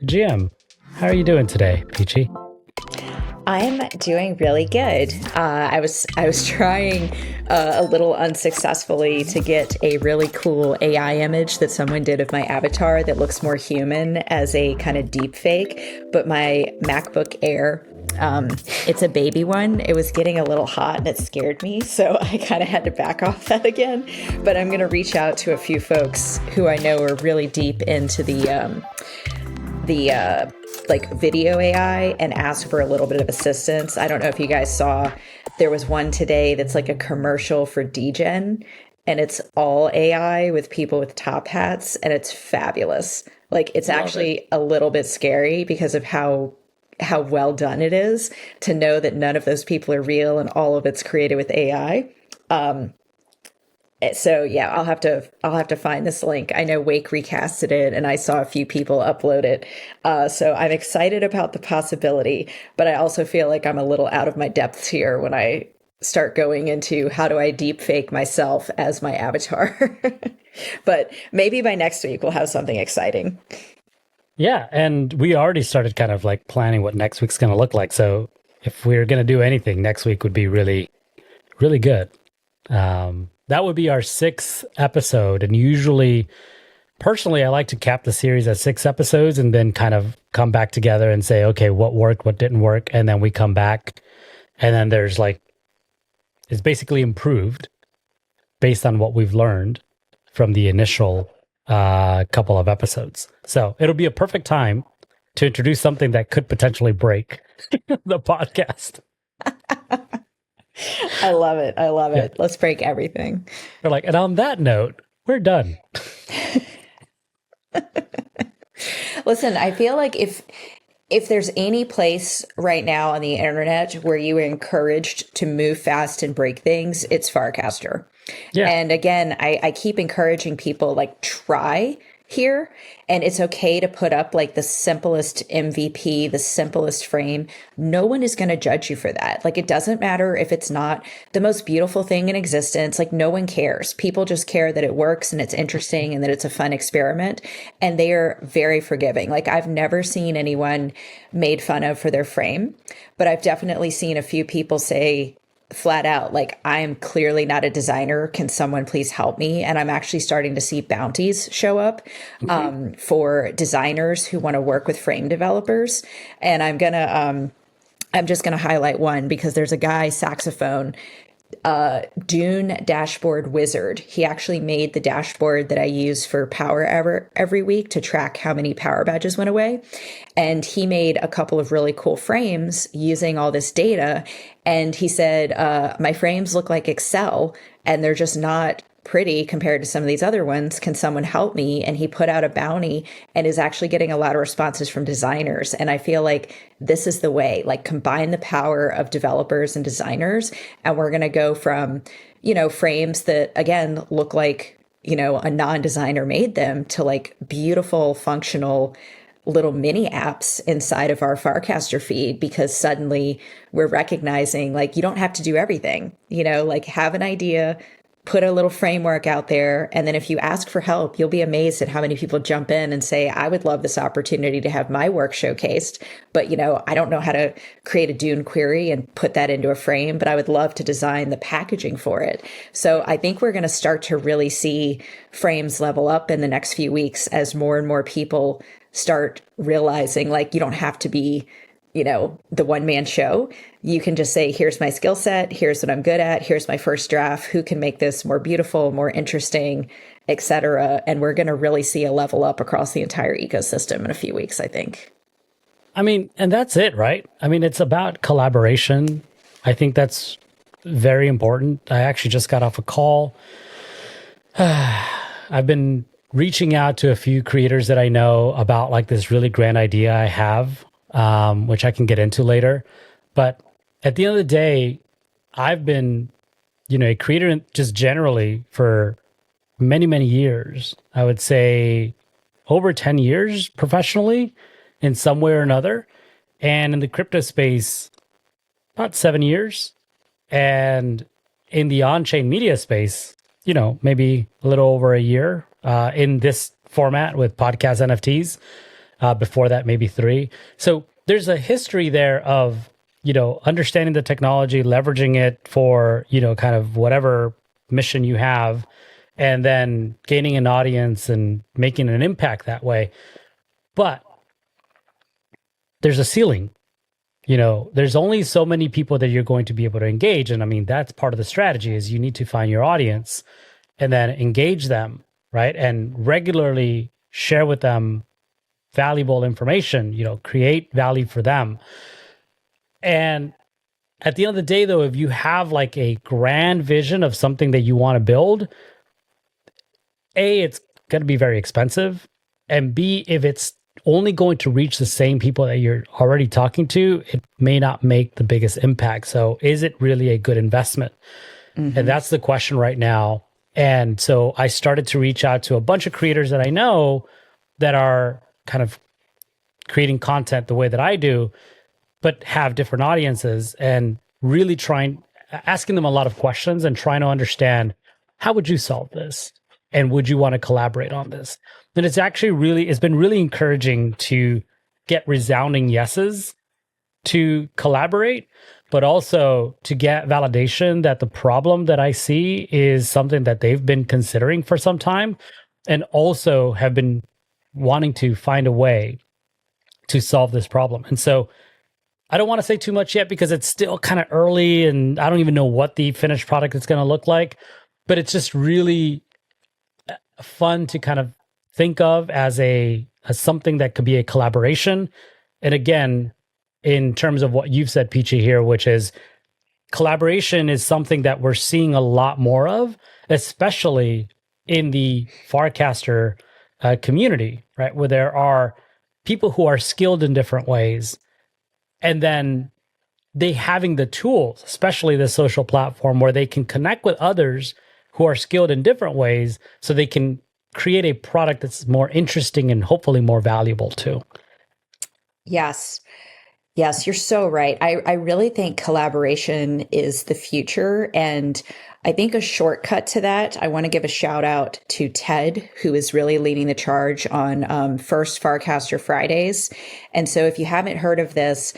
GM, how are you doing today, Pichi? I'm doing really good. I was trying a little unsuccessfully to get a really cool AI image that someone did of my avatar that looks more human as a kind of deep fake, but my MacBook Air, it's a baby one. It was getting a little hot and it scared me, so I kind of had to back off that again. But I'm going to reach out to a few folks who I know are really deep into the like video AI and ask for a little bit of assistance. I don't know if you guys saw, there was one today that's like a commercial for DGen, and it's all AI with people with top hats, and it's fabulous. Like, it's actually a little bit scary because of how well done it is, to know that none of those people are real and all of it's created with AI. So yeah, I'll have to find this link. I know Wake recasted it, and I saw a few people upload it. So I'm excited about the possibility, but I also feel like I'm a little out of my depths here when I start going into how do I deep fake myself as my avatar. But maybe by next week we'll have something exciting. Yeah, and we already started kind of like planning what next week's going to look like. So if we're going to do anything, next week would be really, really good. That would be our 6th episode. And usually, personally, I like to cap the series at 6 episodes and then kind of come back together and say, okay, what worked, what didn't work. And then we come back. And then there's like, it's basically improved based on what we've learned from the initial couple of episodes. So it'll be a perfect time to introduce something that could potentially break the podcast. I love it. I love it. Let's break everything. We're like, and on that note, we're done. Listen, I feel like if there's any place right now on the internet where you are encouraged to move fast and break things, it's Farcaster. Yeah. And again, I keep encouraging people, like, try here, and it's okay to put up like the simplest MVP, the simplest frame. No one is going to judge you for that. Like, it doesn't matter if it's not the most beautiful thing in existence. Like, no one cares. People just care that it works and it's interesting and that it's a fun experiment, and they are very forgiving. Like, I've never seen anyone made fun of for their frame, but I've definitely seen a few people say flat out, like, I'm clearly not a designer. Can someone please help me? And I'm actually starting to see bounties show up for designers who want to work with frame developers. And I'm just gonna highlight one because there's a guy, Saxophone, Dune Dashboard Wizard. He actually made the dashboard that I use for power every week to track how many power badges went away. And he made a couple of really cool frames using all this data. And he said, my frames look like Excel and they're just not pretty compared to some of these other ones. Can someone help me? And he put out a bounty and is actually getting a lot of responses from designers. And I feel like this is the way, like, combine the power of developers and designers. And we're going to go from, frames that, again, look like, a non-designer made them, to like beautiful, functional little mini apps inside of our Farcaster feed, because suddenly we're recognizing, like, you don't have to do everything, like, have an idea, put a little framework out there. And then if you ask for help, you'll be amazed at how many people jump in and say, I would love this opportunity to have my work showcased, but I don't know how to create a Dune query and put that into a frame, but I would love to design the packaging for it. So I think we're going to start to really see frames level up in the next few weeks as more and more people start realizing, like, you don't have to be the one-man show. You can just say, here's my skill set, here's what I'm good at, here's my first draft, who can make this more beautiful, more interesting, etc. And we're going to really see a level up across the entire ecosystem in a few weeks, I think. I mean, and that's it, right? I mean, it's about collaboration. I think that's very important. I actually just got off a call. I've been reaching out to a few creators that I know about, like, this really grand idea I have, which I can get into later. But at the end of the day, I've been, a creator just generally for many, many years. I would say over 10 years professionally in some way or another. And in the crypto space, about 7 years. And in the on-chain media space, maybe a little over a year in this format with podcast NFTs. Before that, maybe 3. So there's a history there of, understanding the technology, leveraging it for, kind of whatever mission you have, and then gaining an audience and making an impact that way. But there's a ceiling. There's only so many people that you're going to be able to engage. And I mean, that's part of the strategy is you need to find your audience and then engage them, right? And regularly share with them valuable information, create value for them. And at the end of the day, though, if you have like a grand vision of something that you want to build, A, it's going to be very expensive. And B, if it's only going to reach the same people that you're already talking to, it may not make the biggest impact. So is it really a good investment? Mm-hmm. And that's the question right now. And so I started to reach out to a bunch of creators that I know that are kind of creating content the way that I do, but have different audiences, and really asking them a lot of questions and trying to understand, how would you solve this? And would you want to collaborate on this? And it's been really encouraging to get resounding yeses to collaborate, but also to get validation that the problem that I see is something that they've been considering for some time, and also have been wanting to find a way to solve this problem. And so I don't want to say too much yet because it's still kind of early and I don't even know what the finished product is going to look like, but it's just really fun to kind of think of as something that could be a collaboration. And again, in terms of what you've said, Pichi, here, which is collaboration is something that we're seeing a lot more of, especially in the Farcaster community, right? Where there are people who are skilled in different ways, and then they having the tools, especially the social platform, where they can connect with others who are skilled in different ways, so they can create a product that's more interesting and hopefully more valuable too. Yes. Yes, you're so right. I really think collaboration is the future. And I think a shortcut to that, I want to give a shout out to Ted, who is really leading the charge on First Farcaster Fridays. And so if you haven't heard of this,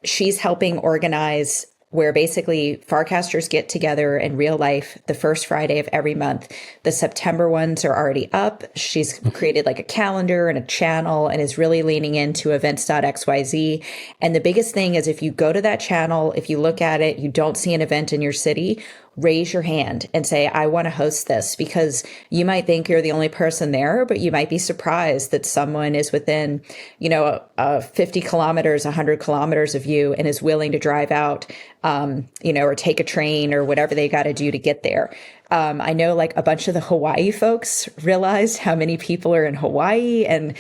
she's helping organize where basically Farcasters get together in real life the first Friday of every month. The September ones are already up. She's created like a calendar and a channel and is really leaning into events.xyz. And the biggest thing is, if you go to that channel, if you look at it, you don't see an event in your city, raise your hand and say, I want to host this, because you might think you're the only person there, but you might be surprised that someone is within, 50 kilometers, 100 kilometers of you and is willing to drive out, or take a train or whatever they got to do to get there. I know like a bunch of the Hawaii folks realized how many people are in Hawaii, and,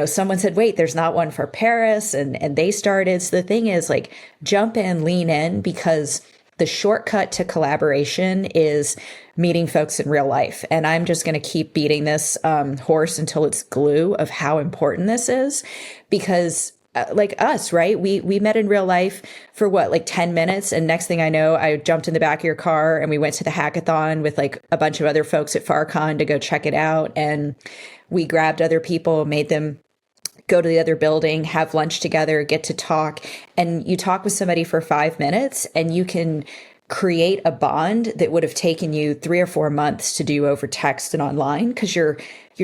someone said, wait, there's not one for Paris, and they started. So the thing is, like, jump in, lean in, because the shortcut to collaboration is meeting folks in real life. And I'm just going to keep beating this horse until it's glue of how important this is, because like us, right? We met in real life for like 10 minutes. And next thing I know, I jumped in the back of your car and we went to the hackathon with like a bunch of other folks at FarCon to go check it out. And we grabbed other people, made them go to the other building, have lunch together, get to talk. And you talk with somebody for 5 minutes and you can create a bond that would have taken you 3 or 4 months to do over text and online, because you're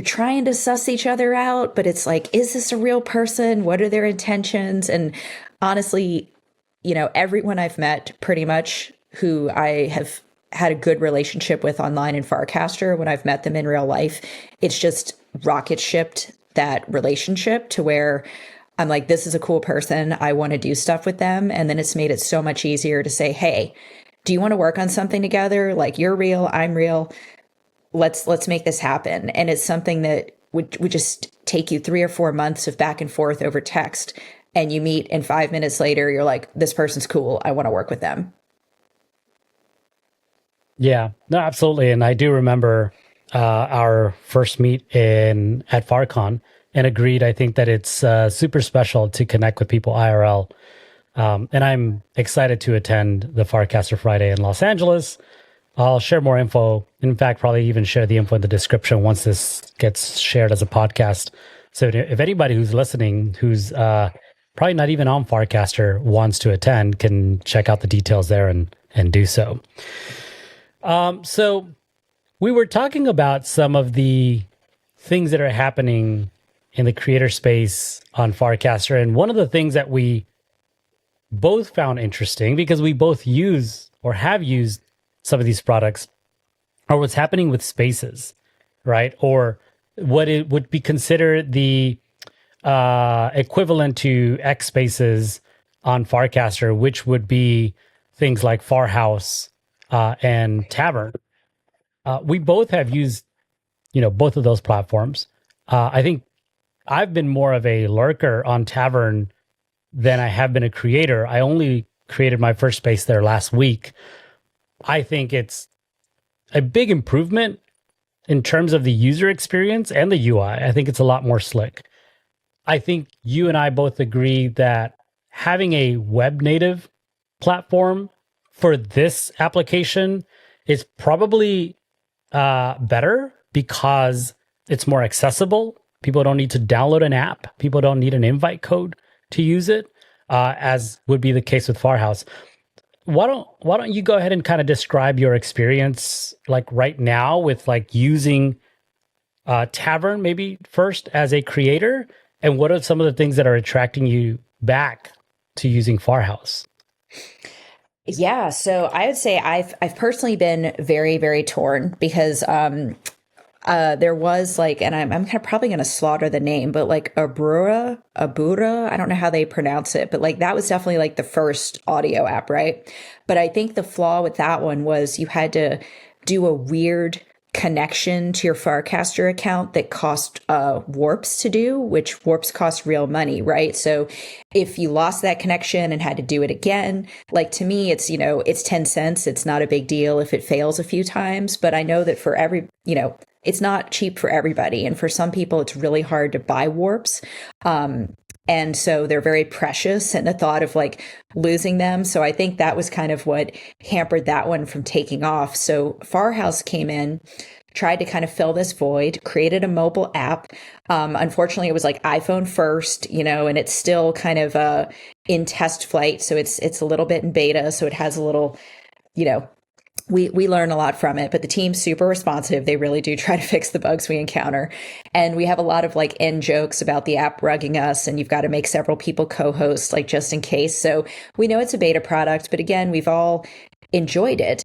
trying to suss each other out, but it's like, is this a real person? What are their intentions? And honestly, everyone I've met pretty much who I have had a good relationship with online in Farcaster, when I've met them in real life, it's just rocket shipped that relationship to where I'm like, this is a cool person. I want to do stuff with them. And then it's made it so much easier to say, hey, do you want to work on something together? Like, you're real, I'm real. Let's make this happen. And it's something that would just take you 3 or 4 months of back and forth over text. And you meet, and 5 minutes later, you're like, this person's cool. I want to work with them. Yeah, no, absolutely. And I do remember our first meet at FarCon, and agreed. I think that it's super special to connect with people IRL. And I'm excited to attend the Farcaster Friday in Los Angeles. I'll share more info. In fact, probably even share the info in the description once this gets shared as a podcast, So if anybody who's listening, who's probably not even on Farcaster, wants to attend, can check out the details there and do so. So we were talking about some of the things that are happening in the creator space on Farcaster. And one of the things that we both found interesting, because we both use or have used some of these products, are what's happening with spaces, right? Or what it would be considered the equivalent to X spaces on Farcaster, which would be things like Farhouse and Tavern. We both have used, both of those platforms. I think I've been more of a lurker on Tavern than I have been a creator. I only created my first space there last week. I think it's a big improvement in terms of the user experience and the UI. I think it's a lot more slick. I think you and I both agree that having a web native platform for this application is probably better because it's more accessible. People don't need to download an app. People don't need an invite code to use it, as would be the case with Farhouse. Why don't you go ahead and kind of describe your experience like right now with like using Tavern maybe first as a creator, and what are some of the things that are attracting you back to using Farhouse? Yeah, so I would say I've personally been very, very torn because there was like, and I'm probably going to slaughter the name, but like Abura, I don't know how they pronounce it, but like that was definitely like the first audio app, right? But I think the flaw with that one was you had to do a weird connection to your Farcaster account that cost warps to do, which warps cost real money, right? So if you lost that connection and had to do it again, like to me, it's, it's 10 cents. It's not a big deal if it fails a few times, but I know that for it's not cheap for everybody. And for some people, it's really hard to buy warps. And so they're very precious, and the thought of like losing them. So I think that was kind of what hampered that one from taking off. So Farhouse came in, tried to kind of fill this void, created a mobile app. Unfortunately, it was like iPhone first, and it's still kind of in test flight. So it's a little bit in beta. So it has a little, we learn a lot from it, but the team's super responsive. They really do try to fix the bugs we encounter. And we have a lot of like end jokes about the app rugging us, and you've got to make several people co-host, like just in case. So we know it's a beta product, but again, we've all enjoyed it.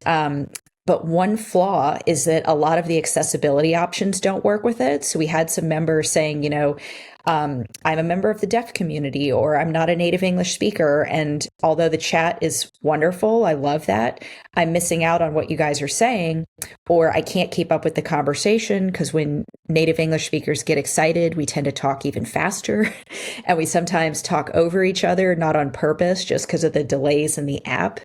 But one flaw is that a lot of the accessibility options don't work with it. So we had some members saying, I'm a member of the deaf community, or I'm not a native English speaker. And although the chat is wonderful, I love that, I'm missing out on what you guys are saying, or I can't keep up with the conversation because when native English speakers get excited, we tend to talk even faster. And we sometimes talk over each other, not on purpose, just because of the delays in the app.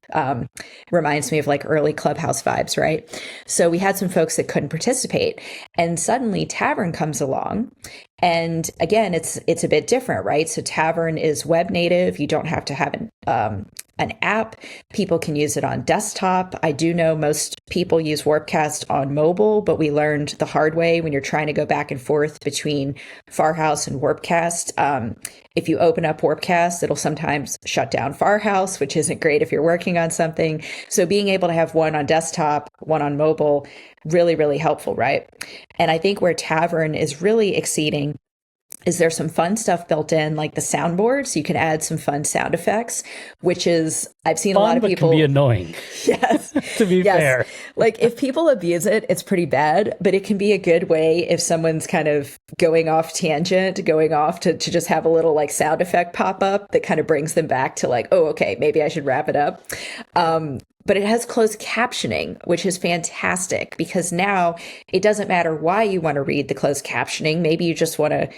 Reminds me of like early Clubhouse vibes, right? So we had some folks that couldn't participate. And suddenly Tavern comes along. And again, it's a bit different, right? So Tavern is web native. You don't have to have an app. People can use it on desktop. I do know most people use Warpcast on mobile, but we learned the hard way when you're trying to go back and forth between Farhouse and Warpcast. If you open up Warpcast, it'll sometimes shut down Farhouse, which isn't great if you're working on something. So being able to have one on desktop, one on mobile, really, really helpful, right? And I think where Tavern is really exceeding is there's some fun stuff built in, like the soundboard, so you can add some fun sound effects, which is, I've seen fun, a lot of people. But can be annoying. Yes. To be fair. Like if people abuse it, it's pretty bad, but it can be a good way if someone's kind of going off tangent, going off to just have a little like sound effect pop up that kind of brings them back to like, oh, okay, maybe I should wrap it up. But it has closed captioning, which is fantastic because now it doesn't matter why you want to read the closed captioning. Maybe you just want to,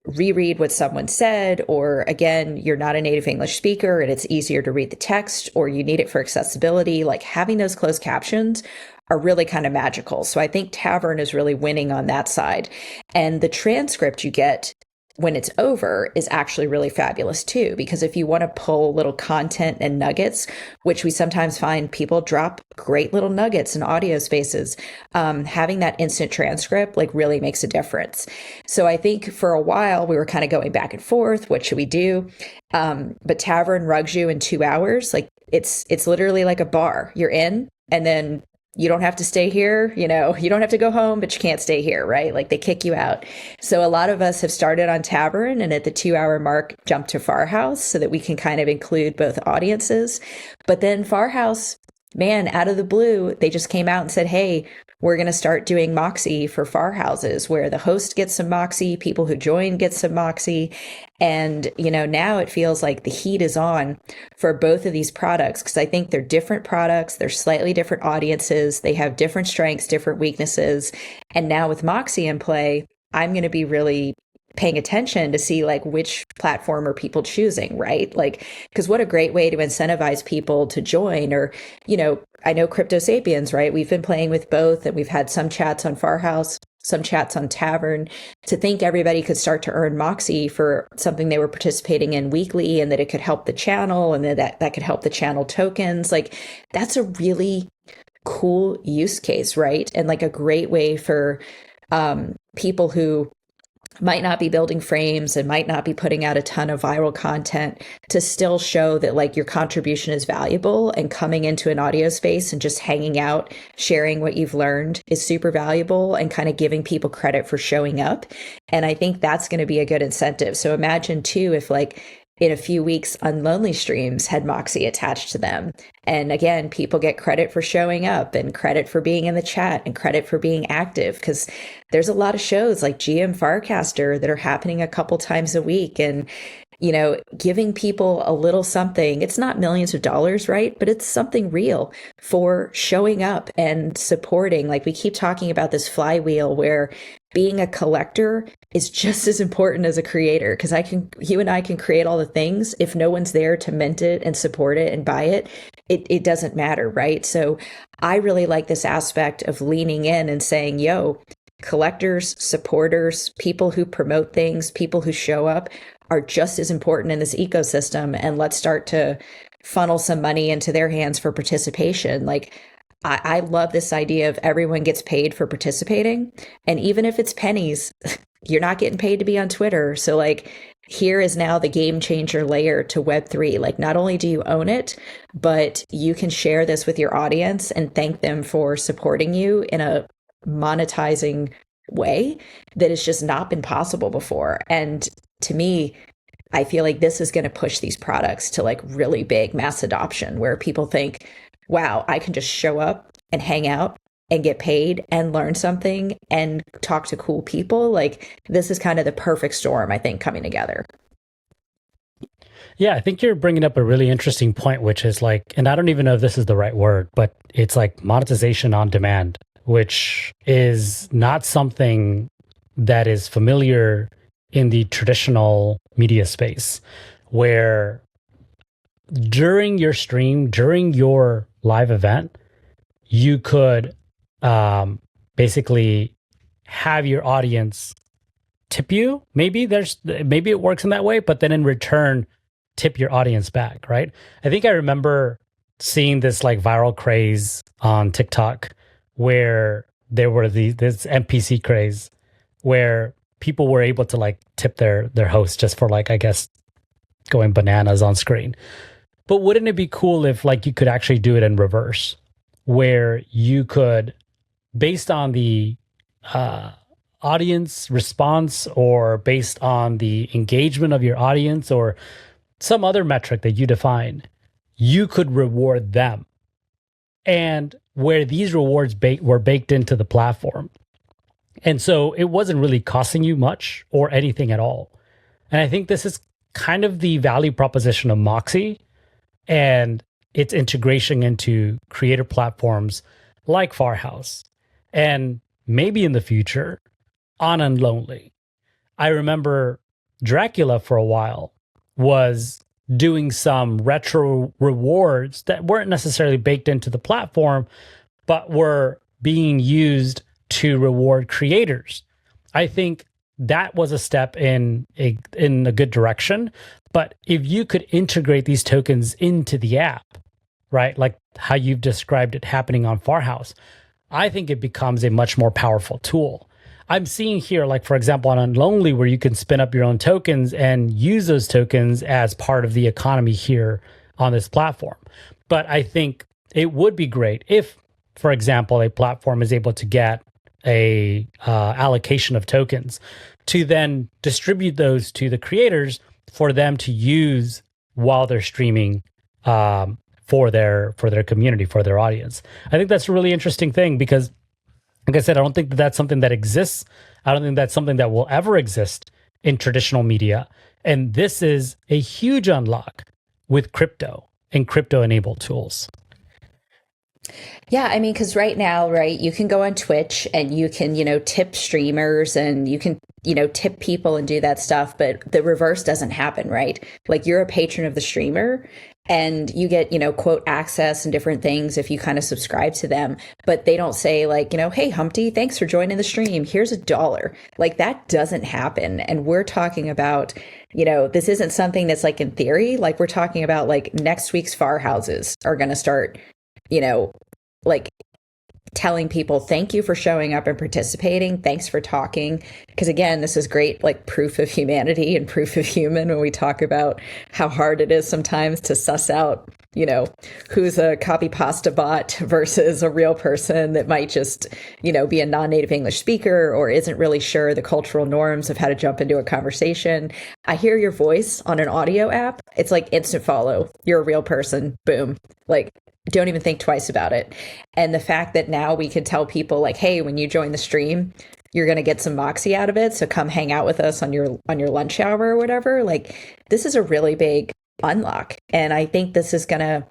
reread what someone said, or again, you're not a native English speaker and it's easier to read the text, or you need it for accessibility. Like having those closed captions are really kind of magical. So I think Tavern is really winning on that side. And the transcript you get when it's over is actually really fabulous too. Because if you want to pull little content and nuggets, which we sometimes find people drop great little nuggets in audio spaces, having that instant transcript like really makes a difference. So I think for a while we were kind of going back and forth. What should we do? But Tavern rugs you in 2 hours. Like it's literally like a bar. You're in, and then you don't have to stay here, you don't have to go home, but you can't stay here, right? Like they kick you out. So a lot of us have started on Tavern and at the 2 hour mark jumped to Farhouse so that we can kind of include both audiences. But then Farhouse, man, out of the blue, they just came out and said, hey, we're going to start doing Moxie for Farhouses, where the host gets some Moxie, people who join get some Moxie. And, now it feels like the heat is on for both of these products, because I think they're different products. They're slightly different audiences. They have different strengths, different weaknesses. And now with Moxie in play, I'm going to be really paying attention to see like which platform are people choosing, right? Like, because what a great way to incentivize people to join. Or, I know Crypto Sapiens, right? We've been playing with both, and we've had some chats on Farhouse, some chats on Tavern. To think everybody could start to earn Moxie for something they were participating in weekly, and that it could help the channel, and that could help the channel tokens. Like that's a really cool use case, right? And like a great way for people who might not be building frames and might not be putting out a ton of viral content to still show that like your contribution is valuable, and coming into an audio space and just hanging out, sharing what you've learned is super valuable, and kind of giving people credit for showing up. And I think that's going to be a good incentive. So imagine too, if like in a few weeks, Unlonely Streams had Moxie attached to them. And again, people get credit for showing up, and credit for being in the chat, and credit for being active, because there's a lot of shows like GM Farcaster that are happening a couple times a week. And, giving people a little something, it's not millions of dollars, right? But it's something real for showing up and supporting. Like we keep talking about this flywheel where being a collector is just as important as a creator, because you and I can create all the things. If no one's there to mint it and support it and buy it, it doesn't matter, right? So I really like this aspect of leaning in and saying, yo, collectors, supporters, people who promote things, people who show up are just as important in this ecosystem. And let's start to funnel some money into their hands for participation. Like I love this idea of everyone gets paid for participating. And even if it's pennies, you're not getting paid to be on Twitter. So like here is now the game changer layer to Web3. Like not only do you own it, but you can share this with your audience and thank them for supporting you in a monetizing way that has just not been possible before. And to me, I feel like this is going to push these products to like really big mass adoption, where people think, wow, I can just show up and hang out and get paid and learn something and talk to cool people. Like this is kind of the perfect storm, I think, coming together. Yeah, I think you're bringing up a really interesting point, which is like, and I don't even know if this is the right word, but it's like monetization on demand, which is not something that is familiar in the traditional media space, where during your stream, during your live event, you could basically have your audience tip you. Maybe it works in that way, but then in return, tip your audience back, right? I think I remember seeing this like viral craze on TikTok where there were this NPC craze where people were able to like tip their host just for like, I guess, going bananas on screen. But wouldn't it be cool if like you could actually do it in reverse, where you could, based on the audience response or based on the engagement of your audience or some other metric that you define, you could reward them. And where these rewards were baked into the platform. And so it wasn't really costing you much or anything at all. And I think this is kind of the value proposition of Moxie and its integration into creator platforms like Farhouse, and maybe in the future on Unlonely. I remember Dracula for a while was doing some retro rewards that weren't necessarily baked into the platform, but were being used to reward creators. I think that was a step in a good direction. But if you could integrate these tokens into the app, right, like how you've described it happening on Farhouse, I think it becomes a much more powerful tool. I'm seeing here, like, for example, on Unlonely, where you can spin up your own tokens and use those tokens as part of the economy here on this platform. But I think it would be great if, for example, a platform is able to get a allocation of tokens to then distribute those to the creators for them to use while they're streaming for their community, for their audience. I think that's a really interesting thing because, like I said, I don't think that that's something that exists. I don't think that's something that will ever exist in traditional media. And this is a huge unlock with crypto and crypto-enabled tools. Yeah, I mean, because right now, right, you can go on Twitch and you can, tip streamers and you can, tip people and do that stuff. But the reverse doesn't happen, right? Like you're a patron of the streamer and you get, quote, access and different things if you kind of subscribe to them. But they don't say like, hey, Humpty, thanks for joining the stream. Here's $1. Like that doesn't happen. And we're talking about, this isn't something that's like in theory. Like we're talking about like next week's Farhouses are going to start like telling people, thank you for showing up and participating. Thanks for talking. Because again, this is great, like proof of humanity and proof of human when we talk about how hard it is sometimes to suss out, who's a copy pasta bot versus a real person that might just, be a non-native English speaker or isn't really sure the cultural norms of how to jump into a conversation. I hear your voice on an audio app. It's like instant follow. You're a real person. Boom. Like, don't even think twice about it. And the fact that now we can tell people like, hey, when you join the stream, you're going to get some Moxie out of it. So come hang out with us on your lunch hour or whatever. Like this is a really big unlock. And I think this is going to,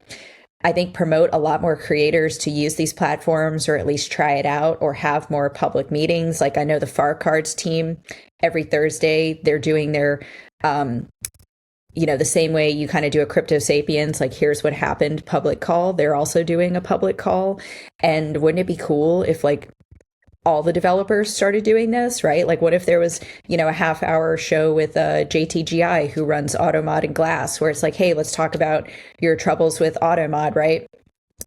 promote a lot more creators to use these platforms or at least try it out or have more public meetings. Like I know the Farcards team every Thursday, they're doing their, the same way you kind of do a Crypto Sapiens, like here's what happened public call, they're also doing a public call. And wouldn't it be cool if like all the developers started doing this, right? Like what if there was, a half-hour show with JTGI who runs Automod and Glass, where it's like, hey, let's talk about your troubles with Automod, right?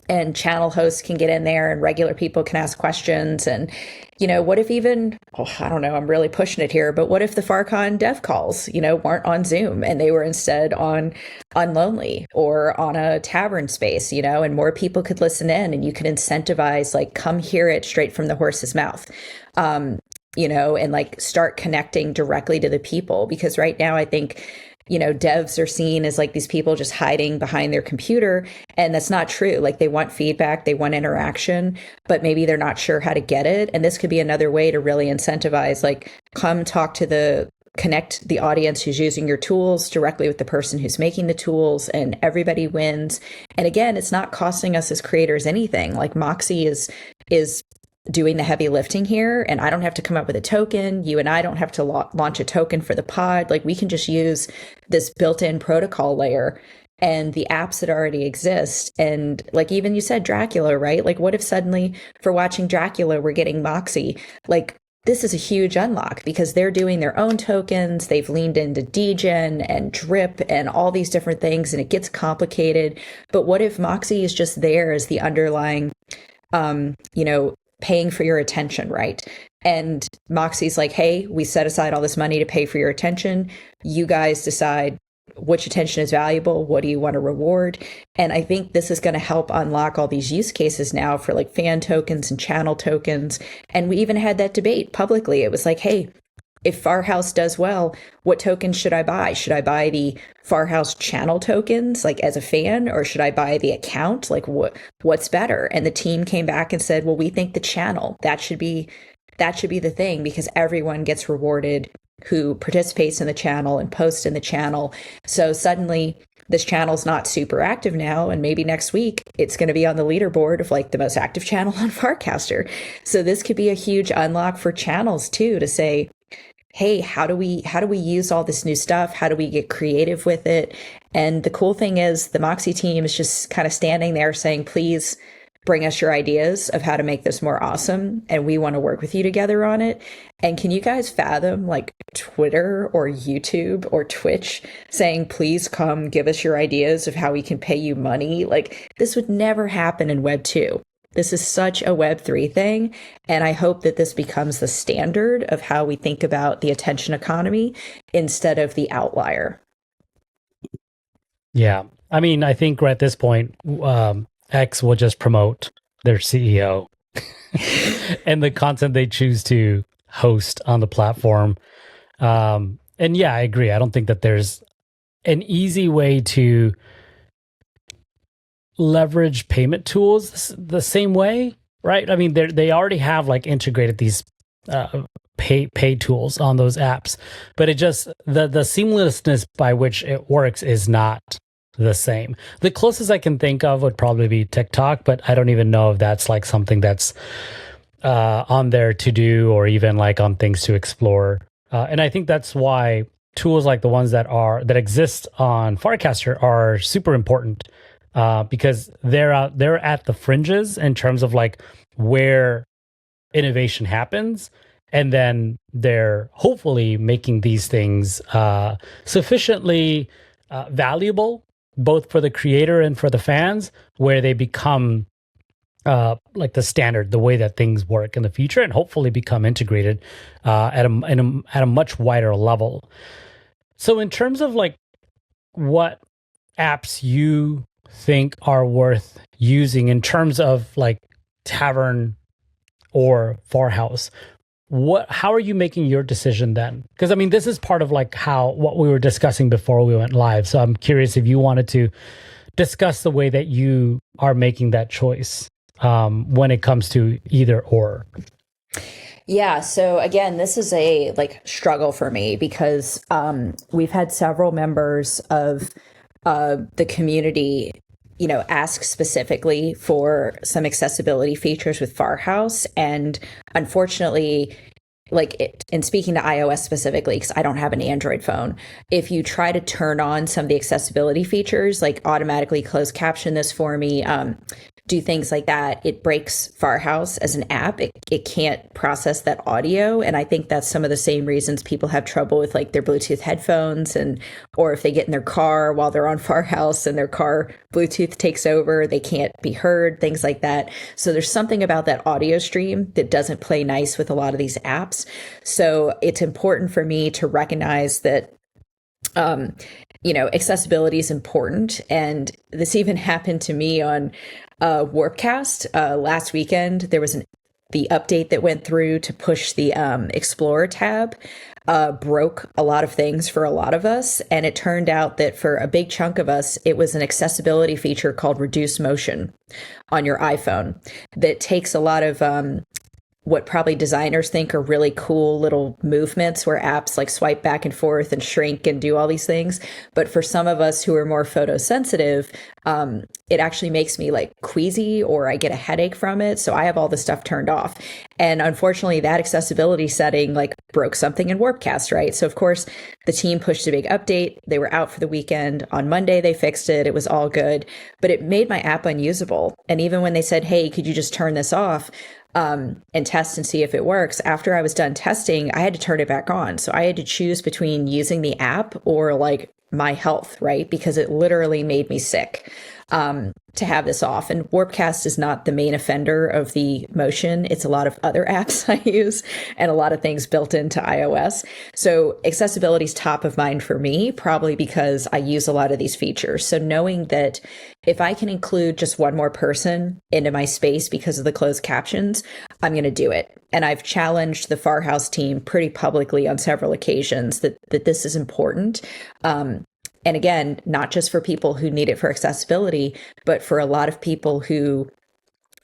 And channel hosts can get in there and regular people can ask questions. And, what if even, I don't know, I'm really pushing it here, but what if the FarCon dev calls, weren't on Zoom and they were instead on Unlonely or on a tavern space, and more people could listen in and you could incentivize, like, come hear it straight from the horse's mouth, and like start connecting directly to the people. Because right now I think, devs are seen as like these people just hiding behind their computer. And that's not true. Like they want feedback, they want interaction, but maybe they're not sure how to get it. And this could be another way to really incentivize, like come talk to connect the audience who's using your tools directly with the person who's making the tools, and everybody wins. And again, it's not costing us as creators anything. Like Moxie is doing the heavy lifting here, and I don't have to come up with a token. You and I don't have to launch a token for the pod. Like we can just use this built-in protocol layer and the apps that already exist. And like even you said Dracula, right? Like what if suddenly for watching Dracula we're getting Moxie? Like this is a huge unlock because they're doing their own tokens. They've leaned into degen and drip and all these different things, and it gets complicated. But what if Moxie is just there as the underlying paying for your attention, right? And Moxie's like, hey, we set aside all this money to pay for your attention. You guys decide which attention is valuable. What do you want to reward? And I think this is going to help unlock all these use cases now for like fan tokens and channel tokens. And we even had that debate publicly. It was like, hey, if Farhouse does well, what tokens should I buy? Should I buy the Farhouse channel tokens, like as a fan, or should I buy the account? Like what's better? And the team came back and said, well, we think the channel, that should be the thing, because everyone gets rewarded who participates in the channel and posts in the channel. So suddenly this channel's not super active now, and maybe next week it's going to be on the leaderboard of like the most active channel on Farcaster. So this could be a huge unlock for channels too, to say, hey, how do we use all this new stuff? How do we get creative with it? And the cool thing is the Moxie team is just kind of standing there saying, please bring us your ideas of how to make this more awesome, and we want to work with you together on it. And can you guys fathom like Twitter or YouTube or Twitch saying, please come give us your ideas of how we can pay you money? Like, this would never happen in Web 2. This is such a Web 3 thing. And I hope that this becomes the standard of how we think about the attention economy instead of the outlier. Yeah. I mean, I think right at this point, X will just promote their CEO and the content they choose to host on the platform. And yeah, I agree. I don't think that there's an easy way to leverage payment tools the same way, right? I mean, they already have like integrated these pay tools on those apps, but it just the seamlessness by which it works is not the same. The closest I can think of would probably be TikTok, but I don't even know if that's like something that's on their to do or even like on things to explore. And I think that's why tools like the ones that exist on Farcaster are super important. Because they're at the fringes in terms of like where innovation happens, and then they're hopefully making these things sufficiently valuable both for the creator and for the fans, where they become like the standard, the way that things work in the future, and hopefully become integrated at a much wider level. So in terms of like what apps you think are worth using in terms of like Tavern or Farhouse, how are you making your decision then? Because I mean, this is part of like what we were discussing before we went live. So I'm curious if you wanted to discuss the way that you are making that choice when it comes to either or. Yeah. So again, this is a like struggle for me because we've had several members of the community, ask specifically for some accessibility features with Farhouse. And unfortunately, and speaking to iOS specifically, because I don't have an Android phone, if you try to turn on some of the accessibility features, like automatically close caption this for me, do things like that, it breaks Farhouse as an app. It can't process that audio. And I think that's some of the same reasons people have trouble with like their Bluetooth headphones, or if they get in their car while they're on Farhouse and their car Bluetooth takes over, they can't be heard, things like that. So there's something about that audio stream that doesn't play nice with a lot of these apps. So it's important for me to recognize that accessibility is important. And this even happened to me on Warpcast last weekend. There was the update that went through to push the Explorer tab, broke a lot of things for a lot of us. And it turned out that for a big chunk of us, it was an accessibility feature called reduce motion on your iPhone that takes a lot of what probably designers think are really cool little movements where apps like swipe back and forth and shrink and do all these things. But for some of us who are more photosensitive, it actually makes me like queasy, or I get a headache from it. So I have all this stuff turned off. And unfortunately, that accessibility setting like broke something in Warpcast, right? So of course, the team pushed a big update. They were out for the weekend. On Monday, they fixed it. It was all good, but it made my app unusable. And even when they said, hey, could you just turn this off? And test and see if it works. After I was done testing, I had to turn it back on. So I had to choose between using the app or like my health, right? Because it literally made me sick to have this off. And Warpcast is not the main offender of the motion. It's a lot of other apps I use and a lot of things built into iOS. So accessibility is top of mind for me, probably because I use a lot of these features. So knowing that if I can include just one more person into my space because of the closed captions, I'm going to do it. And I've challenged the Farhouse team pretty publicly on several occasions that this is important. And again, not just for people who need it for accessibility, but for a lot of people who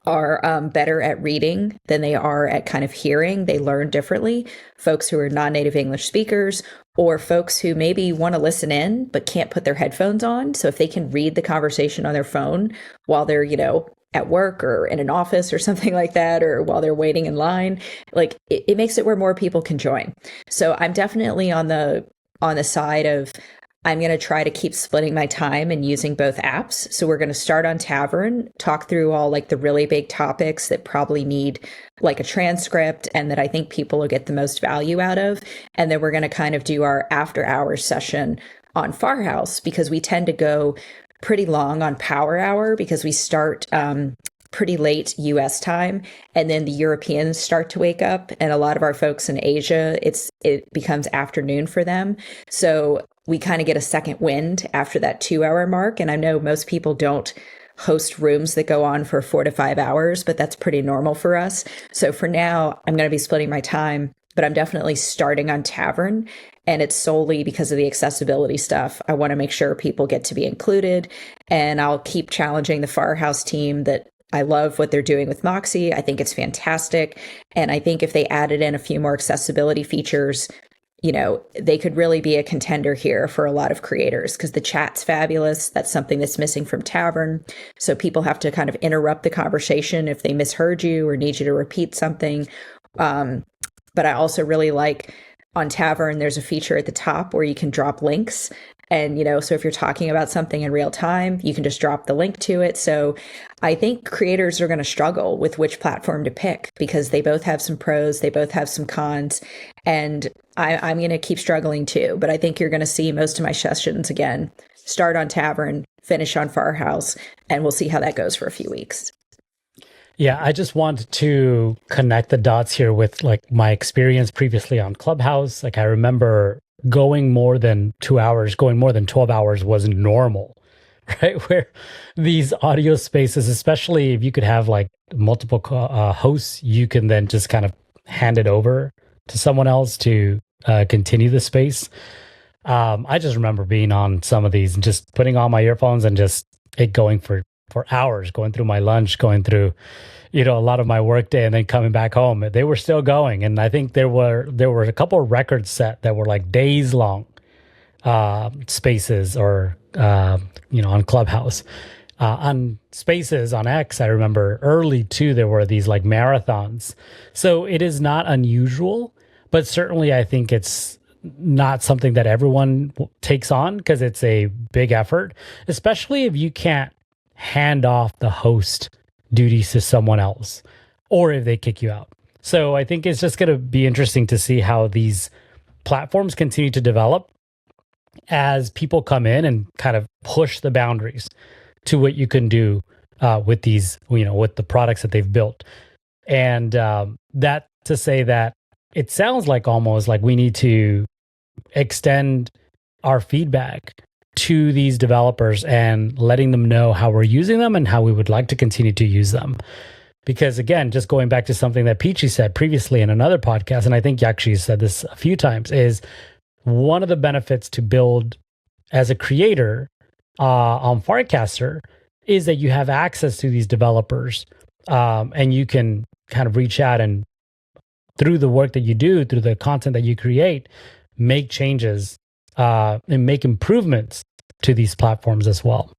are better at reading than they are at kind of hearing. They learn differently. Folks who are non-native English speakers, or folks who maybe want to listen in but can't put their headphones on. So if they can read the conversation on their phone while they're, at work or in an office or something like that, or while they're waiting in line, like it makes it where more people can join. So I'm definitely on the side of I'm going to try to keep splitting my time and using both apps. So we're going to start on Tavern, talk through all like the really big topics that probably need like a transcript and that I think people will get the most value out of. And then we're going to kind of do our after hours session on Farhouse, because we tend to go pretty long on Power Hour because we start pretty late US time, and then the Europeans start to wake up, and a lot of our folks in Asia, it becomes afternoon for them. So we kind of get a second wind after that 2 hour mark. And I know most people don't host rooms that go on for 4 to 5 hours, but that's pretty normal for us. So for now, I'm going to be splitting my time, but I'm definitely starting on Tavern. And it's solely because of the accessibility stuff. I want to make sure people get to be included. And I'll keep challenging the Farhouse team that I love what they're doing with Moxie. I think it's fantastic. And I think if they added in a few more accessibility features, you know, they could really be a contender here for a lot of creators, because the chat's fabulous. That's something that's missing from Tavern. So people have to kind of interrupt the conversation if they misheard you or need you to repeat something. But I also really like on Tavern, there's a feature at the top where you can drop links. And, you know, so if you're talking about something in real time, you can just drop the link to it. So I think creators are going to struggle with which platform to pick, because they both have some pros, they both have some cons. And I'm going to keep struggling too. But I think you're going to see most of my sessions again start on Tavern, finish on Farhouse, and we'll see how that goes for a few weeks. Yeah, I just want to connect the dots here with like my experience previously on Clubhouse. Like I remember going more than 2 hours, going more than 12 hours was normal, right? Where these audio spaces, especially if you could have like multiple hosts, you can then just kind of hand it over to someone else to continue the space. I just remember being on some of these and just putting on my earphones and just it going for hours, going through my lunch, going through, you know, a lot of my work day, and then coming back home. They were still going. And I think there were a couple of records set that were like days long spaces, or, you know, on Clubhouse. On Spaces on X, I remember early too, there were these like marathons. So it is not unusual, but certainly I think it's not something that everyone takes on, because it's a big effort, especially if you can't hand off the host duties to someone else, or if they kick you out. So I think it's just going to be interesting to see how these platforms continue to develop as people come in and kind of push the boundaries to what you can do with these, you know, with the products that they've built. And that to say that it sounds like almost like we need to extend our feedback to these developers and letting them know how we're using them and how we would like to continue to use them. Because again, just going back to something that Pichi said previously in another podcast, and I think you actually said this a few times, is one of the benefits to build as a creator on Farcaster is that you have access to these developers, and you can kind of reach out and through the work that you do, through the content that you create, make changes and make improvements to these platforms as well.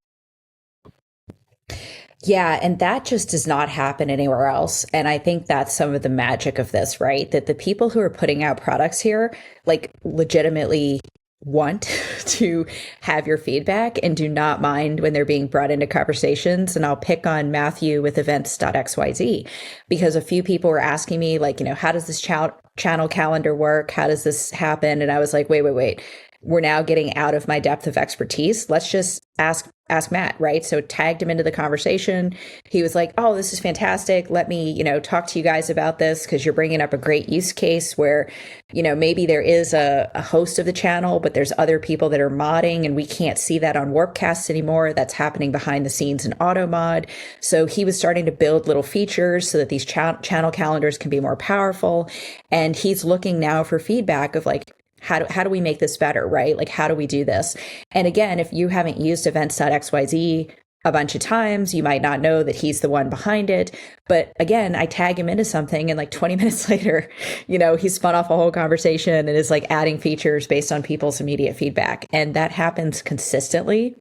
Yeah, and that just does not happen anywhere else. And I think that's some of the magic of this, right? That the people who are putting out products here, like, legitimately want to have your feedback and do not mind when they're being brought into conversations. And I'll pick on Matthew with events.xyz, because a few people were asking me, like, you know, how does this channel calendar work? How does this happen? And I was like, wait. We're now getting out of my depth of expertise. Let's just ask Matt, right? So tagged him into the conversation. He was like, oh, this is fantastic. Let me, you know, talk to you guys about this, because you're bringing up a great use case where, you know, maybe there is a host of the channel, but there's other people that are modding, and we can't see that on Warpcast anymore. That's happening behind the scenes in AutoMod. So he was starting to build little features so that these channel calendars can be more powerful. And he's looking now for feedback of like, how do we make this better, right? Like, how do we do this? And again, if you haven't used events.xyz a bunch of times, you might not know that he's the one behind it. But again, I tag him into something, and like 20 minutes later, you know, he spun off a whole conversation and is like adding features based on people's immediate feedback. And that happens consistently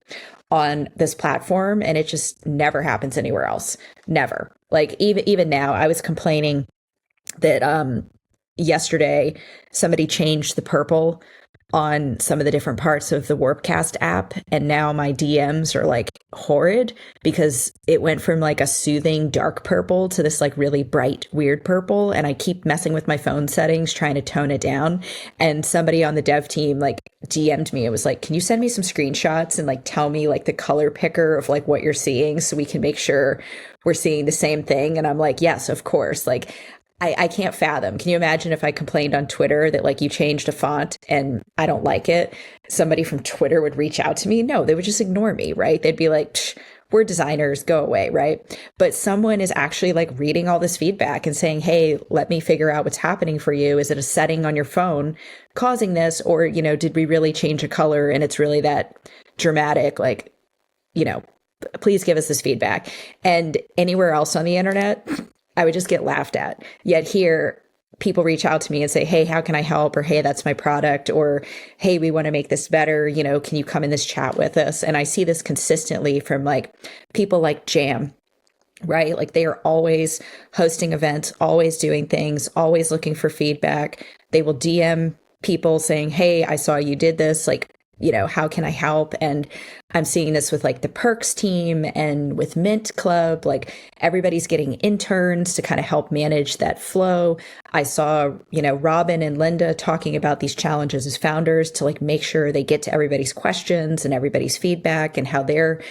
on this platform, and it just never happens anywhere else. Never. Like, even now, I was complaining that yesterday somebody changed the purple on some of the different parts of the Warpcast app. And now my DMs are like horrid because it went from like a soothing dark purple to this like really bright, weird purple. And I keep messing with my phone settings, trying to tone it down. And somebody on the dev team like DM'd me. It was like, can you send me some screenshots and like tell me like the color picker of like what you're seeing so we can make sure we're seeing the same thing? And I'm like, yes, of course. Like, I can't fathom. Can you imagine if I complained on Twitter that like you changed a font and I don't like it? Somebody from Twitter would reach out to me? No, they would just ignore me, right? They'd be like, we're designers, go away, right? But someone is actually like reading all this feedback and saying, hey, let me figure out what's happening for you. Is it a setting on your phone causing this? Or, you know, did we really change a color and it's really that dramatic? Like, you know, please give us this feedback. And anywhere else on the internet, I would just get laughed at. Yet here, people reach out to me and say, hey, how can I help? Or, hey, that's my product. Or, hey, we want to make this better. You know, can you come in this chat with us? And I see this consistently from like people like Jam, right? Like they are always hosting events, always doing things, always looking for feedback. They will DM people saying, hey, I saw you did this. Like, you know, how can I help? And I'm seeing this with like the Perks team and with Mint Club, like everybody's getting interns to kind of help manage that flow. I saw, you know, Robin and Linda talking about these challenges as founders to like make sure they get to everybody's questions and everybody's feedback and how they're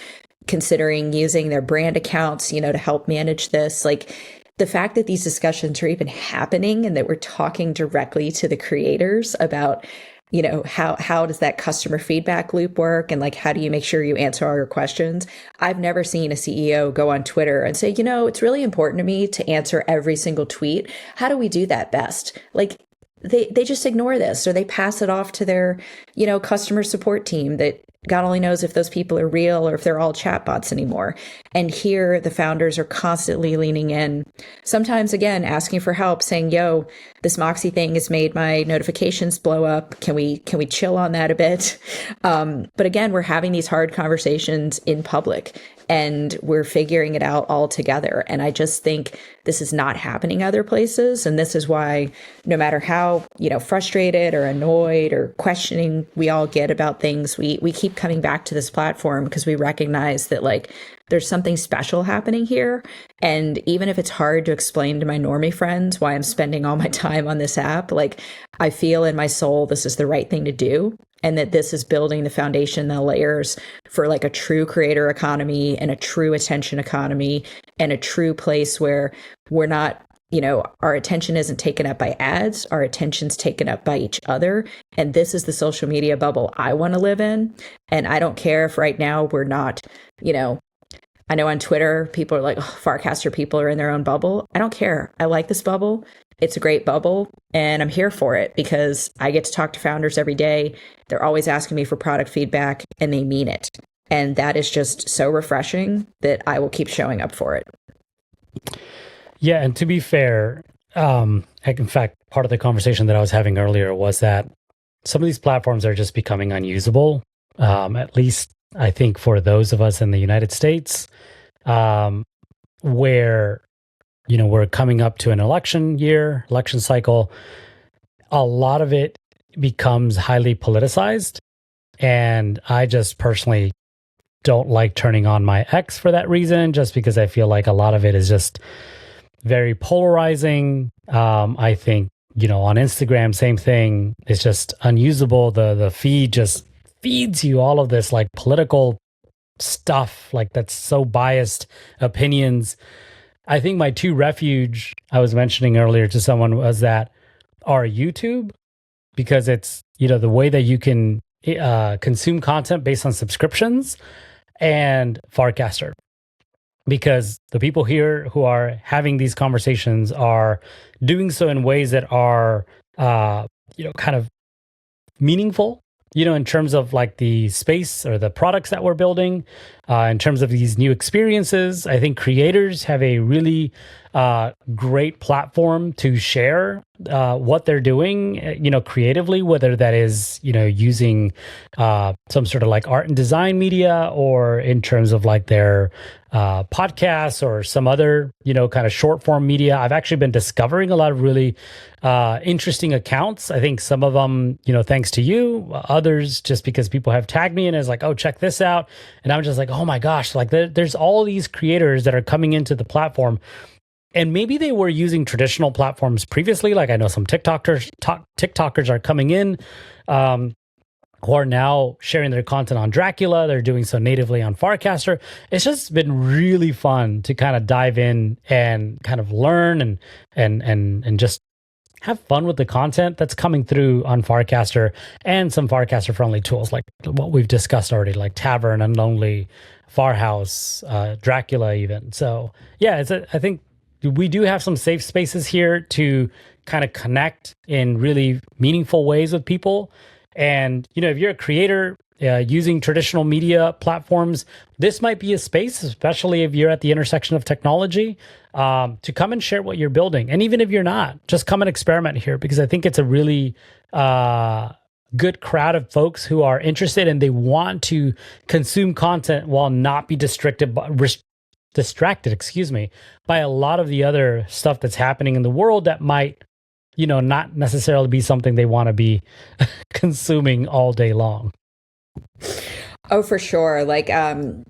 considering using their brand accounts, you know, to help manage this. Like the fact that these discussions are even happening and that we're talking directly to the creators about, you know, how does that customer feedback loop work? And like, how do you make sure you answer all your questions? I've never seen a CEO go on Twitter and say, you know, it's really important to me to answer every single tweet. How do we do that best? Like they just ignore this or they pass it off to their, you know, customer support team that God only knows if those people are real or if they're all chatbots anymore. And here the founders are constantly leaning in, sometimes again, asking for help, saying, yo, this Moxie thing has made my notifications blow up. Can we chill on that a bit? But again, we're having these hard conversations in public and we're figuring it out all together. And I just think this is not happening other places. And this is why no matter how, you know, frustrated or annoyed or questioning we all get about things, we keep coming back to this platform because we recognize that like there's something special happening here. And even if it's hard to explain to my normie friends why I'm spending all my time on this app, like I feel in my soul this is the right thing to do. And that this is building the foundation, the layers for like a true creator economy and a true attention economy and a true place where we're not, you know, our attention isn't taken up by ads, our attention's taken up by each other. And this is the social media bubble I want to live in. And I don't care if right now we're not, you know, I know on Twitter, people are like, oh, Farcaster people are in their own bubble. I don't care. I like this bubble. It's a great bubble and I'm here for it because I get to talk to founders every day. They're always asking me for product feedback and they mean it. And that is just so refreshing that I will keep showing up for it. Yeah. And to be fair, in fact, part of the conversation that I was having earlier was that some of these platforms are just becoming unusable. At least I think for those of us in the United States, where you know, we're coming up to an election cycle. A lot of it becomes highly politicized. And I just personally don't like turning on my X for that reason, just because I feel like a lot of it is just very polarizing. I think, you know, on Instagram, same thing. It's just unusable. The feed just feeds you all of this like political stuff, like that's so biased opinions. I think my two refuge I was mentioning earlier to someone was that our YouTube, because it's, you know, the way that you can consume content based on subscriptions, and Farcaster, because the people here who are having these conversations are doing so in ways that are, you know, kind of meaningful, you know, in terms of like the space or the products that we're building, in terms of these new experiences. I think creators have a really great platform to share what they're doing, you know, creatively, whether that is, you know, using some sort of like art and design media or in terms of like their podcasts or some other, kind of short form media, I've actually been discovering a lot of really interesting accounts. I think some of them, thanks to you, others just because people have tagged me and is like, oh, check this out. And I'm just like, oh my gosh, like there's all these creators that are coming into the platform. And maybe they were using traditional platforms previously. Like I know some TikTokers are coming in who are now sharing their content on Dracula. They're doing so natively on Farcaster. It's just been really fun to kind of dive in and kind of learn and just have fun with the content that's coming through on Farcaster and some Farcaster friendly tools like what we've discussed already, like Tavern, Unlonely, Farhouse, Dracula even. So yeah, I think we do have some safe spaces here to kind of connect in really meaningful ways with people. And, if you're a creator using traditional media platforms, this might be a space, especially if you're at the intersection of technology, to come and share what you're building. And even if you're not, just come and experiment here, because I think it's a really good crowd of folks who are interested and they want to consume content while not be distracted by a lot of the other stuff that's happening in the world that might, not necessarily be something they want to be consuming all day long. Oh, for sure. Like, I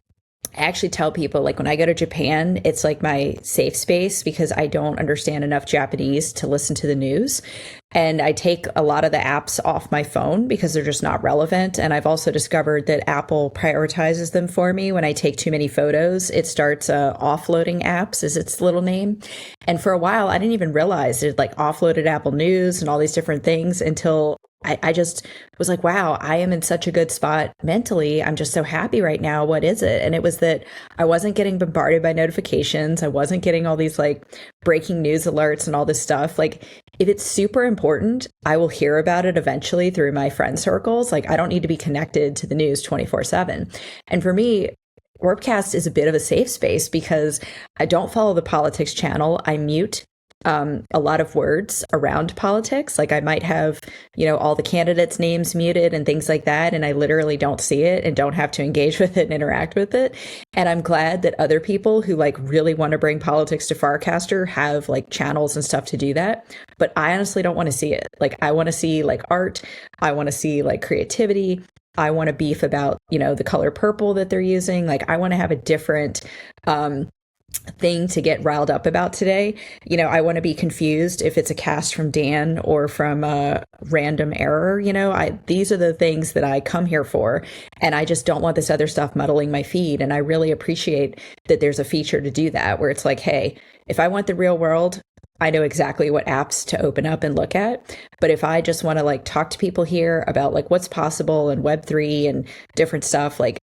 actually tell people, like, when I go to Japan, it's like my safe space because I don't understand enough Japanese to listen to the news. And I take a lot of the apps off my phone because they're just not relevant. And I've also discovered that Apple prioritizes them for me. When I take too many photos, it starts offloading apps is its little name. And for a while, I didn't even realize it like offloaded Apple News and all these different things until I just was like, wow, I am in such a good spot mentally. I'm just so happy right now. What is it? And it was that I wasn't getting bombarded by notifications. I wasn't getting all these like breaking news alerts and all this stuff. Like if it's super important, I will hear about it eventually through my friend circles. Like I don't need to be connected to the news 24/7. And for me, Warpcast is a bit of a safe space because I don't follow the politics channel. I mute a lot of words around politics. Like I might have, all the candidates' names muted and things like that. And I literally don't see it and don't have to engage with it and interact with it. And I'm glad that other people who like really want to bring politics to Farcaster have like channels and stuff to do that. But I honestly don't want to see it. Like I want to see like art. I want to see like creativity. I want to beef about, the color purple that they're using. Like I want to have a different, thing to get riled up about today. I want to be confused if it's a cast from Dan or from a random error. These are the things that I come here for. And I just don't want this other stuff muddling my feed. And I really appreciate that there's a feature to do that where it's like, hey, if I want the real world, I know exactly what apps to open up and look at. But if I just want to like talk to people here about like what's possible in Web3 and different stuff, like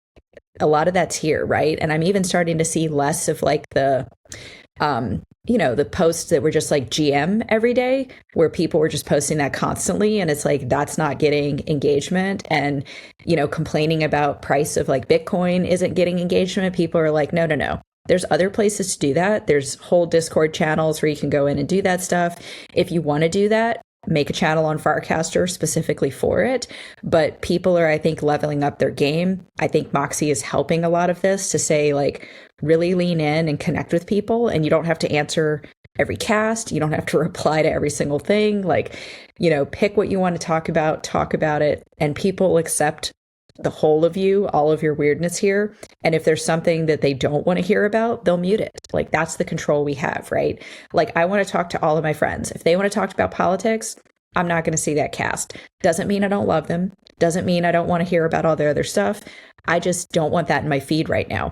a lot of that's here, right? And I'm even starting to see less of like the, the posts that were just like GM every day, where people were just posting that constantly. And it's like, that's not getting engagement. And, complaining about price of like Bitcoin isn't getting engagement. People are like, no. There's other places to do that. There's whole Discord channels where you can go in and do that stuff. If you want to do that, make a channel on Farcaster specifically for it. But people are, I think, leveling up their game. I think Moxie is helping a lot of this to say, like, really lean in and connect with people. And you don't have to answer every cast. You don't have to reply to every single thing. Like, pick what you want to talk about it. And people will accept the whole of you, all of your weirdness here. And if there's something that they don't want to hear about, they'll mute it. Like that's the control we have, right? Like I want to talk to all of my friends. If they want to talk about politics, I'm not going to see that cast. Doesn't mean I don't love them. Doesn't mean I don't want to hear about all their other stuff. I just don't want that in my feed right now.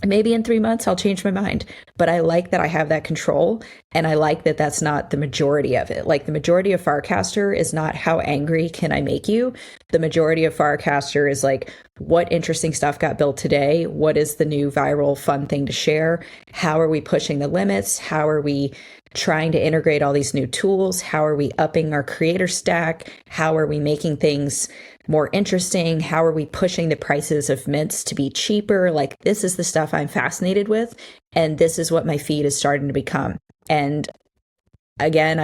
Maybe in 3 months, I'll change my mind. But I like that I have that control. And I like that that's not the majority of it. Like the majority of Farcaster is not how angry can I make you? The majority of Farcaster is like, what interesting stuff got built today? What is the new viral fun thing to share? How are we pushing the limits? How are we trying to integrate all these new tools? How are we upping our creator stack? How are we making things more interesting? How are we pushing the prices of mints to be cheaper? Like this is the stuff I'm fascinated with. And this is what my feed is starting to become. And again,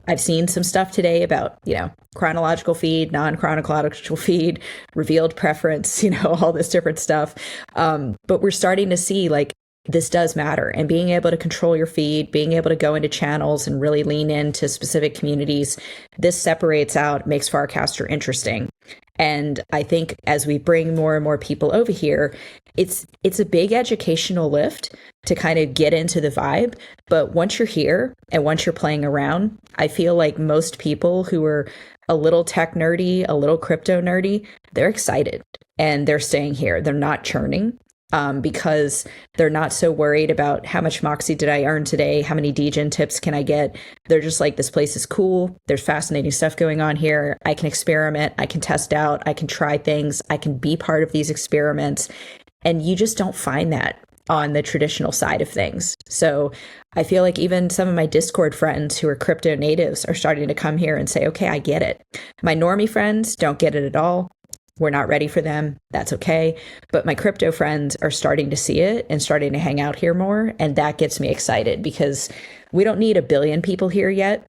I've seen some stuff today about, chronological feed, non-chronological feed, revealed preference, all this different stuff. But we're starting to see like this does matter. And being able to control your feed, being able to go into channels and really lean into specific communities, this separates out, makes Farcaster interesting. And I think as we bring more and more people over here, it's a big educational lift to kind of get into the vibe. But once you're here and once you're playing around, I feel like most people who are a little tech nerdy, a little crypto nerdy, they're excited and they're staying here. They're not churning. Because they're not so worried about how much Moxie did I earn today? How many DGen tips can I get? They're just like, this place is cool. There's fascinating stuff going on here. I can experiment. I can test out. I can try things. I can be part of these experiments. And you just don't find that on the traditional side of things. So I feel like even some of my Discord friends who are crypto natives are starting to come here and say, okay, I get it. My normie friends don't get it at all. We're not ready for them. That's okay. But my crypto friends are starting to see it and starting to hang out here more. And that gets me excited because we don't need 1 billion people here yet,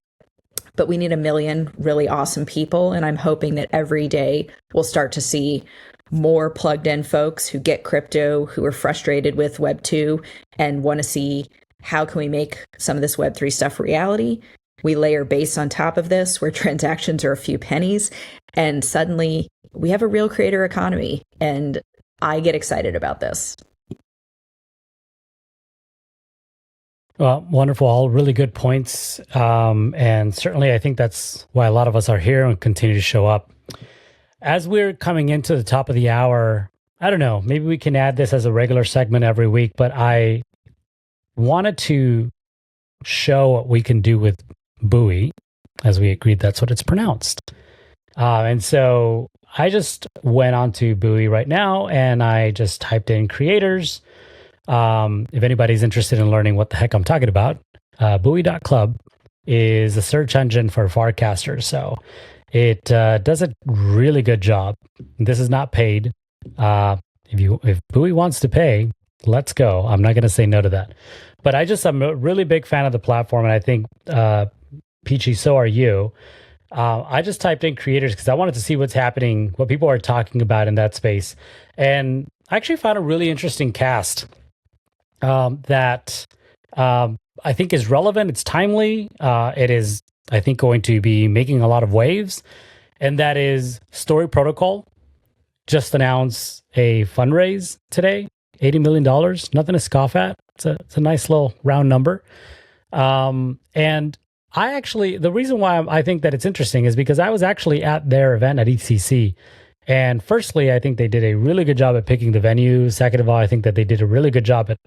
but we need 1 million really awesome people. And I'm hoping that every day we'll start to see more plugged in folks who get crypto, who are frustrated with Web 2 and want to see how can we make some of this Web 3 stuff reality. We layer base on top of this where transactions are a few pennies. And suddenly we have a real creator economy. And I get excited about this. Well, wonderful. All really good points. And certainly I think that's why a lot of us are here and continue to show up. As we're coming into the top of the hour, I don't know, maybe we can add this as a regular segment every week, but I wanted to show what we can do with Buoy, as we agreed that's what it's pronounced. And so I just went onto Buoy right now and I just typed in creators. If anybody's interested in learning what the heck I'm talking about, Buoy.club is a search engine for Farcaster. So it does a really good job. This is not paid. If Buoy wants to pay, let's go. I'm not going to say no to that. But I'm a really big fan of the platform, and I think Pichi, so are you. I just typed in creators because I wanted to see what's happening, what people are talking about in that space. And I actually found a really interesting cast that I think is relevant. It's timely. It is, I think, going to be making a lot of waves. And that is Story Protocol. Just announced a fundraise today, $80 million. Nothing to scoff at. It's a nice little round number. And the reason why I think that it's interesting is because I was actually at their event at ECC. And firstly, I think they did a really good job at picking the venue. Second of all, I think that they did a really good job at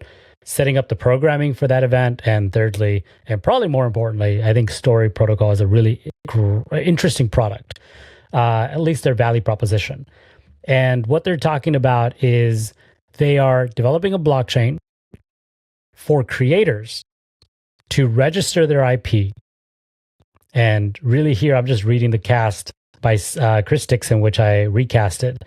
setting up the programming for that event. And thirdly, and probably more importantly, I think Story Protocol is a really interesting product, at least their value proposition. And what they're talking about is they are developing a blockchain for creators to register their IP. And really here, I'm just reading the cast by Chris Dixon, which I recasted,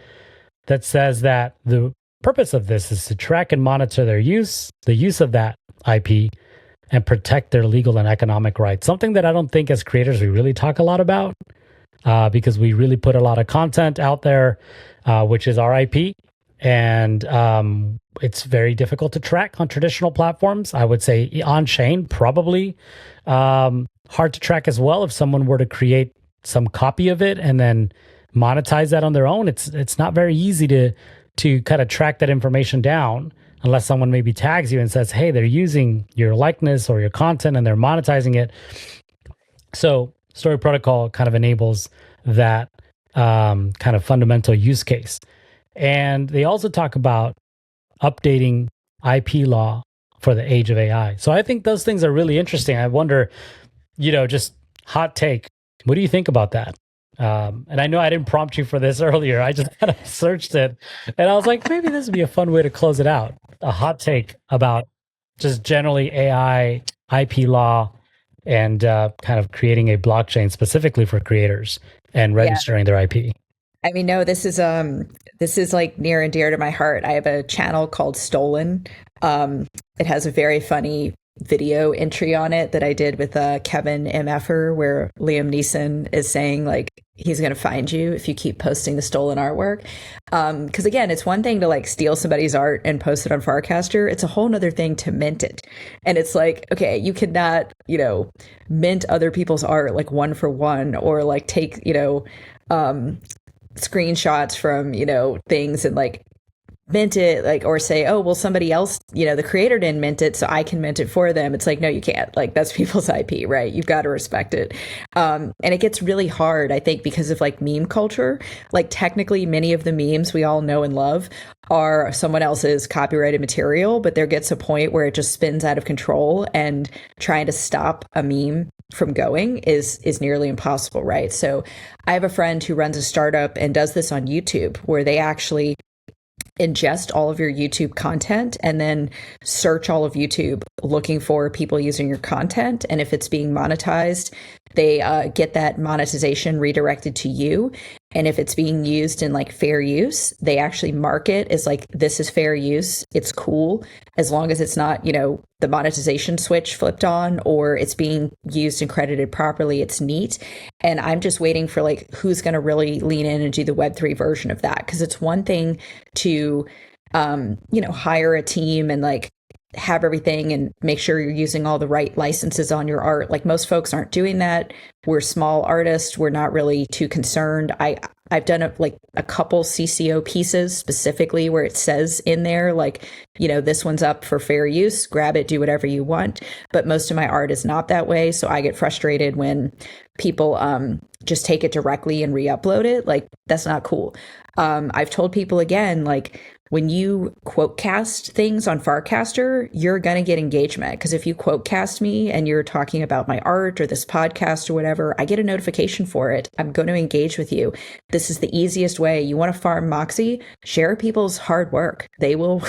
that says that the purpose of this is to track and monitor the use of that IP, and protect their legal and economic rights. Something that I don't think as creators we really talk a lot about, because we really put a lot of content out there, which is our IP. And it's very difficult to track on traditional platforms. I would say on-chain, probably hard to track as well. If someone were to create some copy of it and then monetize that on their own, it's not very easy to kind of track that information down unless someone maybe tags you and says, hey, they're using your likeness or your content and they're monetizing it. So Story Protocol kind of enables that kind of fundamental use case. And they also talk about updating IP law for the age of AI. So I think those things are really interesting. I wonder, just hot take, what do you think about that? And I know I didn't prompt you for this earlier. I just kind of searched it and I was like, maybe this would be a fun way to close it out. A hot take about just generally AI, IP law, and kind of creating a blockchain specifically for creators and registering their IP. I mean, no, this is like near and dear to my heart. I have a channel called Stolen. It has a very funny video entry on it that I did with Kevin MFer, where Liam Neeson is saying like he's going to find you if you keep posting the stolen artwork. Because again, it's one thing to like steal somebody's art and post it on Farcaster. It's a whole nother thing to mint it. And it's like, okay, you cannot, mint other people's art like one for one, or like take, screenshots from, things and like mint it, like, or say, oh, well, somebody else, the creator didn't mint it, so I can mint it for them. It's like, no, you can't. Like, that's people's IP, right? You've got to respect it. And it gets really hard, I think, because of like meme culture. Like, technically, many of the memes we all know and love are someone else's copyrighted material, but there gets a point where it just spins out of control, and trying to stop a meme from going is nearly impossible, right? So I have a friend who runs a startup and does this on YouTube, where they actually ingest all of your YouTube content and then search all of YouTube looking for people using your content. And if it's being monetized, they get that monetization redirected to you. And if it's being used in like fair use, they actually mark it as like, this is fair use. It's cool. As long as it's not, the monetization switch flipped on, or it's being used and credited properly, it's neat. And I'm just waiting for like, who's going to really lean in and do the Web3 version of that. Cause it's one thing to, hire a team and like have everything and make sure you're using all the right licenses on your art. Like most folks aren't doing that. We're small artists. We're not really too concerned. I've done a couple CCO pieces specifically where it says in there, like, this one's up for fair use, grab it, do whatever you want. But most of my art is not that way. So I get frustrated when people just take it directly and re-upload it. Like, that's not cool. I've told people again, like, when you quote cast things on Farcaster, you're going to get engagement. Because if you quote cast me and you're talking about my art or this podcast or whatever, I get a notification for it. I'm going to engage with you. This is the easiest way. You want to farm Moxie? Share people's hard work. They will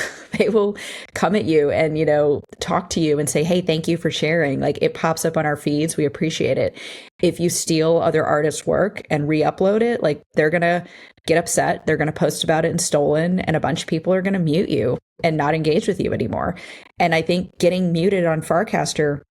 come at you and, talk to you and say, hey, thank you for sharing. Like, it pops up on our feeds. We appreciate it. If you steal other artists' work and re-upload it, like, they're going to get upset. They're going to post about it and stolen, and a bunch of people are going to mute you and not engage with you anymore. And I think getting muted on Farcaster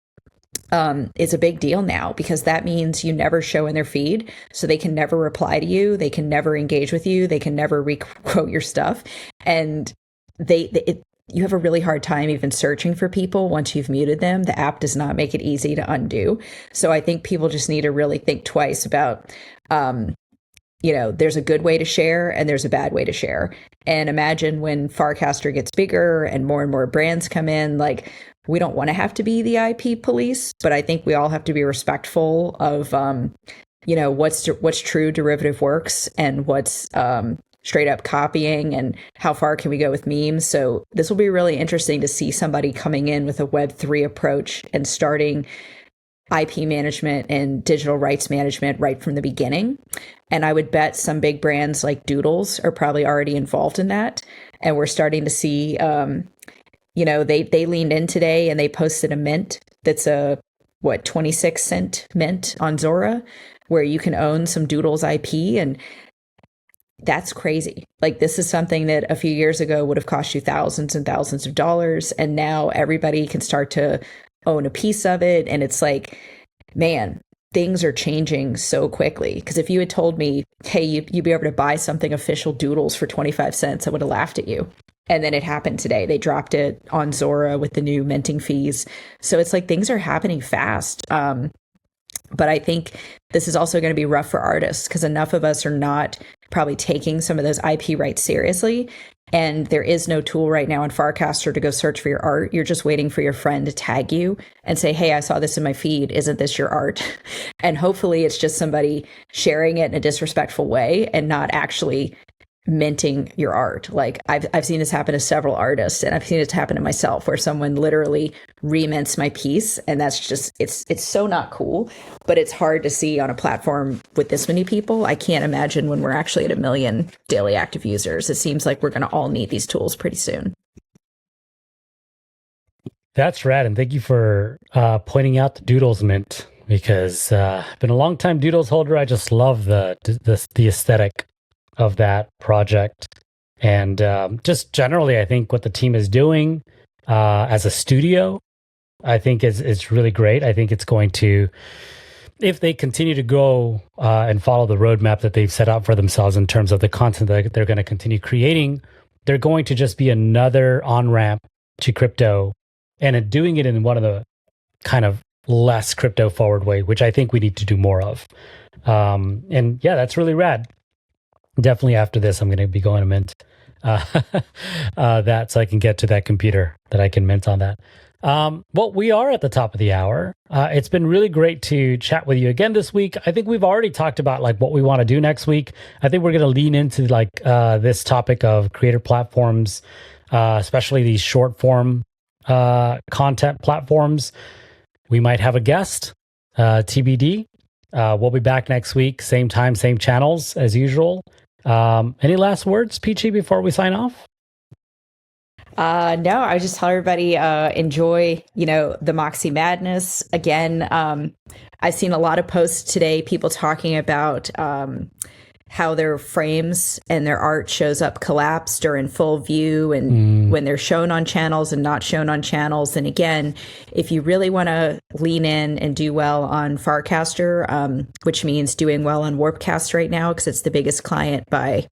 is a big deal now, because that means you never show in their feed. So they can never reply to you. They can never engage with you. They can never re-quote your stuff. And you have a really hard time even searching for people once you've muted them. The app does not make it easy to undo. So I think people just need to really think twice about, there's a good way to share and there's a bad way to share. And imagine when Farcaster gets bigger and more brands come in, like, we don't want to have to be the IP police, but I think we all have to be respectful of, what's true derivative works and what's straight up copying, and how far can we go with memes. So this will be really interesting to see somebody coming in with a Web3 approach and starting IP management and digital rights management right from the beginning. And I would bet some big brands like Doodles are probably already involved in that. And we're starting to see, they leaned in today and they posted a mint that's a 26-cent mint on Zora, where you can own some Doodles IP. And that's crazy. Like, this is something that a few years ago would have cost you thousands and thousands of dollars. And now everybody can start to own a piece of it. And it's like, man, things are changing so quickly. Because if you had told me, hey, you'd be able to buy something official Doodles for 25 cents, I would have laughed at you. And then it happened today. They dropped it on Zora with the new minting fees. So it's like, things are happening fast. But I think this is also going to be rough for artists, because enough of us are not probably taking some of those IP rights seriously. And there is no tool right now on Farcaster to go search for your art. You're just waiting for your friend to tag you and say, hey, I saw this in my feed. Isn't this your art? And hopefully it's just somebody sharing it in a disrespectful way and not actually minting your art. Like, I've seen this happen to several artists, and I've seen it happen to myself, where someone literally remints my piece. And that's just, it's so not cool, but it's hard to see on a platform with this many people. I can't imagine when we're actually at 1 million daily active users. It seems like we're going to all need these tools pretty soon. That's rad. And thank you for pointing out the Doodles mint, because I've been a long time Doodles holder. I just love the aesthetic of that project. And just generally, I think what the team is doing as a studio I think is really great. I think it's going to, if they continue to go and follow the roadmap that they've set out for themselves in terms of the content that they're going to continue creating, they're going to just be another on-ramp to crypto, and doing it in one of the kind of less crypto forward way, which I think we need to do more of. And yeah, that's really rad. Definitely after this, I'm going to be going to mint that so I can get to that computer that I can mint on that. Well, we are at the top of the hour. It's been really great to chat with you again this week. I think we've already talked about like what we want to do next week. I think we're going to lean into like this topic of creator platforms, especially these short form content platforms. We might have a guest, TBD. We'll be back next week, same time, same channels as usual. Any last words, Pichi, before we sign off? No, I just tell everybody enjoy, the Moxie madness. Again, I've seen a lot of posts today, people talking about how their frames and their art shows up collapsed or in full view, and when they're shown on channels and not shown on channels. And again, if you really want to lean in and do well on Farcaster, which means doing well on Warpcast right now, because it's the biggest client by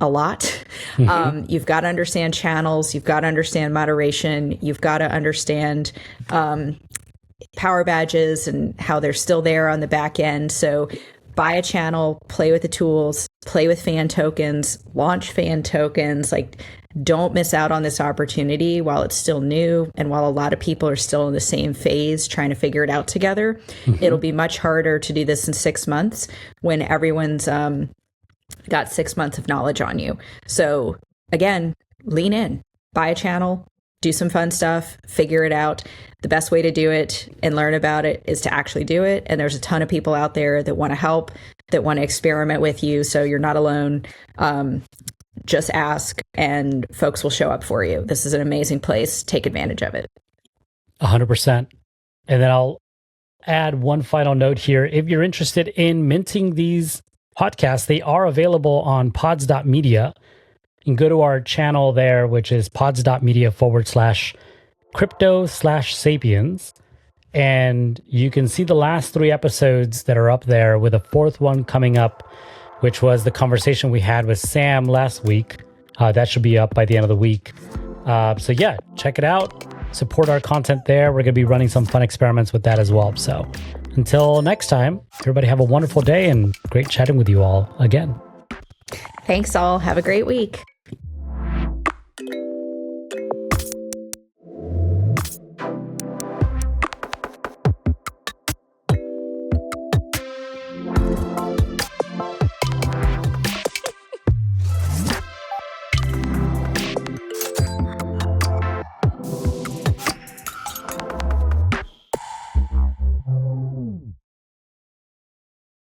a lot. You've got to understand channels. You've got to understand moderation. You've got to understand power badges and how they're still there on the back end. So buy a channel, play with the tools, play with fan tokens, launch fan tokens. Like, don't miss out on this opportunity while it's still new. And while a lot of people are still in the same phase trying to figure it out together, it'll be much harder to do this in 6 months when everyone's got 6 months of knowledge on you. So again, lean in, buy a channel, do some fun stuff, figure it out. The best way to do it and learn about it is to actually do it. And there's a ton of people out there that want to help, that want to experiment with you. So you're not alone. Just ask and folks will show up for you. This is an amazing place. Take advantage of it. 100%. And then I'll add one final note here. If you're interested in minting these podcasts, they are available on pods.media. You can go to our channel there, which is pods.media/crypto/sapiens. And you can see the last 3 episodes that are up there, with a 4th one coming up, which was the conversation we had with Sam last week. That should be up by the end of the week. So yeah, check it out. Support our content there. We're going to be running some fun experiments with that as well. So until next time, everybody have a wonderful day, and great chatting with you all again. Thanks all. Have a great week.